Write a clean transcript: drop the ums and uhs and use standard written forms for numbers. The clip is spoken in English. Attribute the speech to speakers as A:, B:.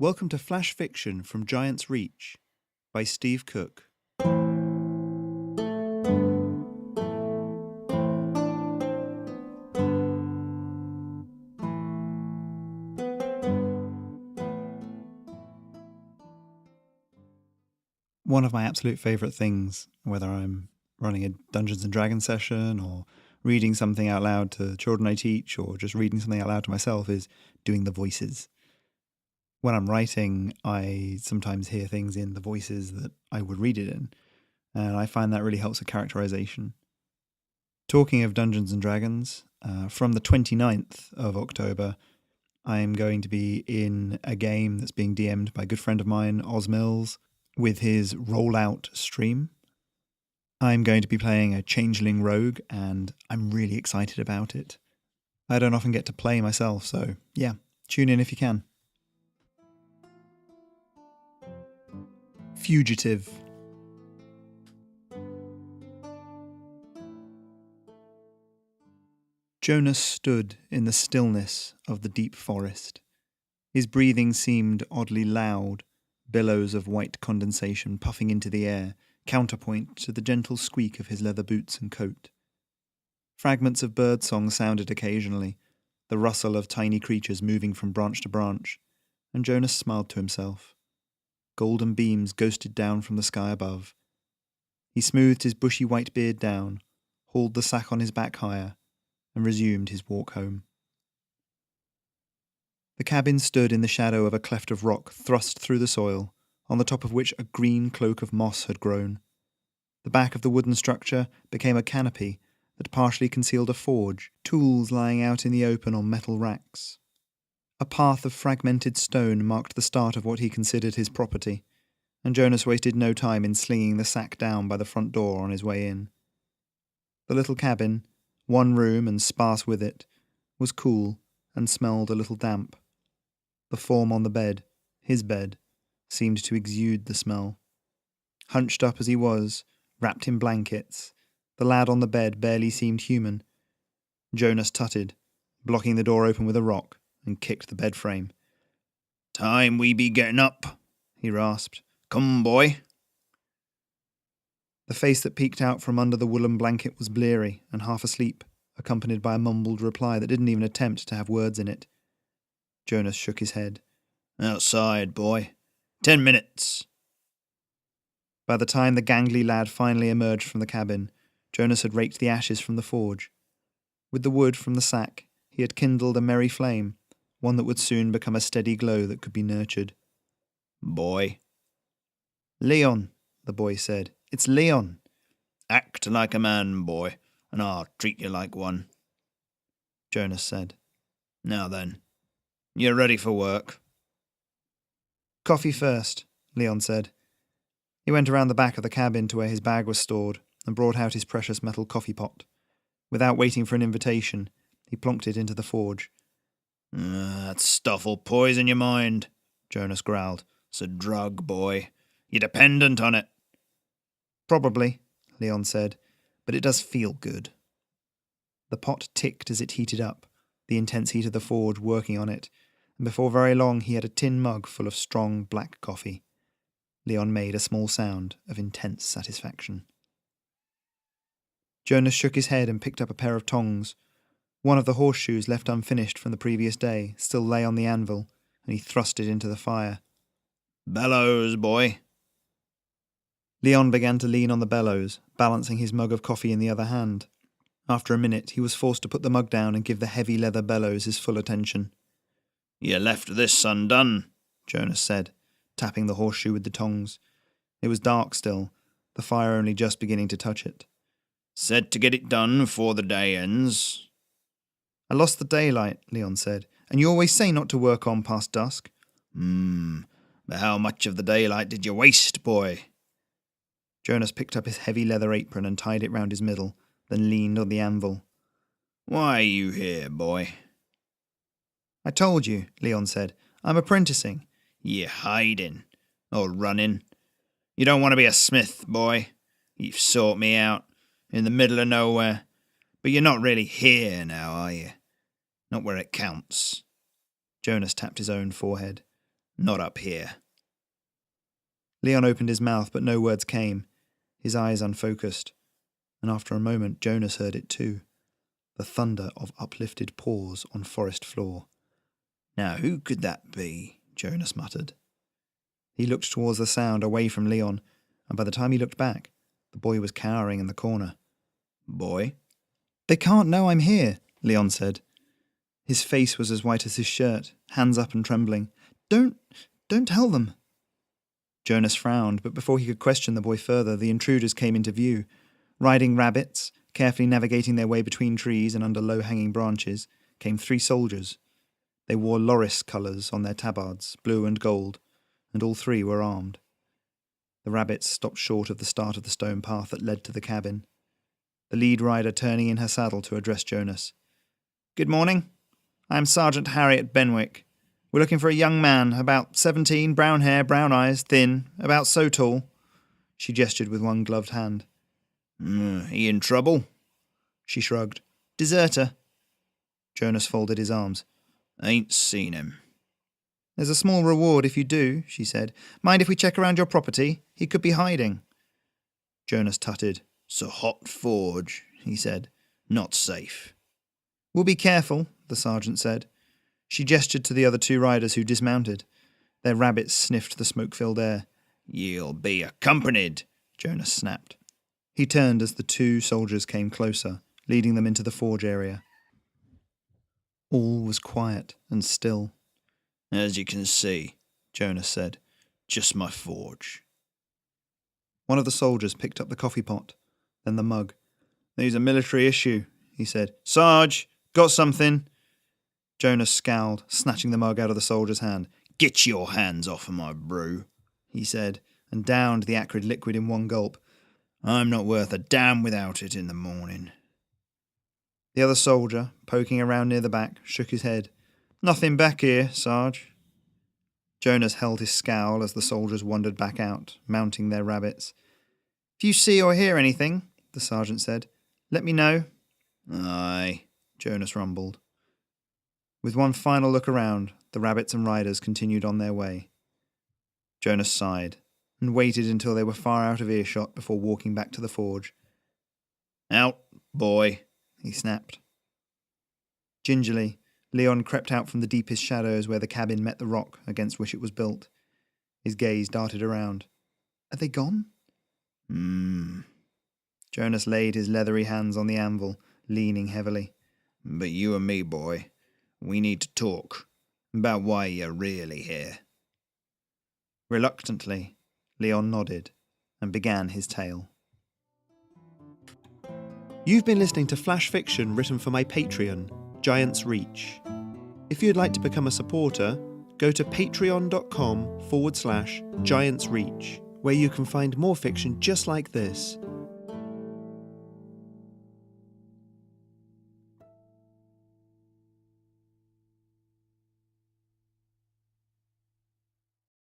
A: Welcome to Flash Fiction from Giant's Reach by Steve Cook. One of my absolute favourite things, whether I'm running a Dungeons & Dragons session or reading something out loud to children I teach or just reading something out loud to myself, is doing the voices. When I'm writing, I sometimes hear things in the voices that I would read it in, and I find that really helps with characterization. Talking of Dungeons & Dragons, from the 29th of October, I'm going to be in a game that's being DM'd by a good friend of mine, Oz Mills, with his Rollout stream. I'm going to be playing a Changeling Rogue, and I'm really excited about it. I don't often get to play myself, so yeah, tune in if you can. Fugitive. Jonas stood in the stillness of the deep forest. His breathing seemed oddly loud, billows of white condensation puffing into the air, counterpoint to the gentle squeak of his leather boots and coat. Fragments of birdsong sounded occasionally, the rustle of tiny creatures moving from branch to branch, and Jonas smiled to himself. Golden beams ghosted down from the sky above. He smoothed his bushy white beard down, hauled the sack on his back higher, and resumed his walk home. The cabin stood in the shadow of a cleft of rock thrust through the soil, on the top of which a green cloak of moss had grown. The back of the wooden structure became a canopy that partially concealed a forge, tools lying out in the open on metal racks. A path of fragmented stone marked the start of what he considered his property, and Jonas wasted no time in slinging the sack down by the front door on his way in. The little cabin, one room and sparse with it, was cool and smelled a little damp. The form on the bed, his bed, seemed to exude the smell. Hunched up as he was, wrapped in blankets, the lad on the bed barely seemed human. Jonas tutted, blocking the door open with a rock, and kicked the bed frame. "Time we be getting up," he rasped. "Come, boy." The face that peeked out from under the woolen blanket was bleary and half asleep, accompanied by a mumbled reply that didn't even attempt to have words in it. Jonas shook his head. "Outside, boy. 10 minutes." By the time the gangly lad finally emerged from the cabin, Jonas had raked the ashes from the forge. With the wood from the sack, he had kindled a merry flame, one that would soon become a steady glow that could be nurtured. "Boy." "Leon," the boy said. "It's Leon." "Act like a man, boy, and I'll treat you like one," Jonas said. "Now then, you're ready for work." "Coffee first," Leon said. He went around the back of the cabin to where his bag was stored and brought out his precious metal coffee pot. Without waiting for an invitation, he plonked it into the forge. "That stuff'll poison your mind," Jonas growled. "It's a drug, boy. You're dependent on it." "Probably," Leon said, "but it does feel good." The pot ticked as it heated up, the intense heat of the forge working on it, and before very long he had a tin mug full of strong black coffee. Leon made a small sound of intense satisfaction. Jonas shook his head and picked up a pair of tongs. One of the horseshoes left unfinished from the previous day still lay on the anvil, and he thrust it into the fire. "Bellows, boy." Leon began to lean on the bellows, balancing his mug of coffee in the other hand. After a minute, he was forced to put the mug down and give the heavy leather bellows his full attention. "You left this undone," Jonas said, tapping the horseshoe with the tongs. It was dark still, the fire only just beginning to touch it. "Said to get it done before the day ends." "I lost the daylight," Leon said, "and you always say not to work on past dusk." But how much of the daylight did you waste, boy?" Jonas picked up his heavy leather apron and tied it round his middle, then leaned on the anvil. "Why are you here, boy?" "I told you," Leon said. "I'm apprenticing." "You're hiding, or running. You don't want to be a smith, boy. You've sought me out, in the middle of nowhere. But you're not really here now, are you? Not where it counts." Jonas tapped his own forehead.
B: Not up here.
A: Leon opened his mouth, but no words came, his eyes unfocused, and after a moment Jonas heard it too, the thunder of uplifted paws on forest floor.
B: Now who could that be? Jonas muttered.
A: He looked towards the sound, away from Leon, and by the time he looked back, the boy was cowering in the corner.
B: Boy?
A: They can't know I'm here, Leon said. His face was as white as his shirt, hands up and trembling. Don't tell them. Jonas frowned, but before he could question the boy further, the intruders came into view, riding rabbits, carefully navigating their way between trees and under low-hanging branches, came 3 soldiers. They wore Loris colours on their tabards, blue and gold, and all 3 were armed. The rabbits stopped short of the start of the stone path that led to the cabin, the lead rider turning in her saddle to address Jonas. Good morning. I am Sergeant Harriet Benwick. We're looking for a young man, about 17, brown hair, brown eyes, thin, about so tall. She gestured with one gloved hand.
B: He in trouble?
A: She shrugged. Deserter. Jonas folded his arms.
B: Ain't seen him.
A: There's a small reward if you do, she said. Mind if we check around your property? He could be hiding.
B: Jonas tutted. It's a hot forge, he said. Not safe.
A: We'll be careful, the sergeant said. She gestured to the other 2 riders who dismounted. Their rabbits sniffed the smoke-filled air.
B: You'll be accompanied, Jonas snapped.
A: He turned as the 2 soldiers came closer, leading them into the forge area. All was quiet and still.
B: As you can see, Jonas said, just my forge.
A: One of the soldiers picked up the coffee pot, then the mug. These are military issue, he said. Sarge, got something? Jonas scowled, snatching the mug out of the soldier's hand.
B: Get your hands off of my brew,
A: he said, and downed the acrid liquid in one gulp.
B: I'm not worth a damn without it in the morning.
A: The other soldier, poking around near the back, shook his head. Nothing back here, Sarge. Jonas held his scowl as the soldiers wandered back out, mounting their rabbits. If you see or hear anything, the sergeant said, let me know.
B: Aye,
A: Jonas rumbled. With one final look around, the rabbits and riders continued on their way. Jonas sighed, and waited until they were far out of earshot before walking back to the forge.
B: Out, boy,
A: he snapped. Gingerly, Leon crept out from the deepest shadows where the cabin met the rock against which it was built. His gaze darted around. Are they gone? Jonas laid his leathery hands on the anvil, leaning heavily.
B: But you and me, boy, we need to talk about why you're really here.
A: Reluctantly, Leon nodded and began his tale. You've been listening to flash fiction written for my Patreon, Giant's Reach. If you'd like to become a supporter, go to patreon.com/Giant's Reach, where you can find more fiction just like this,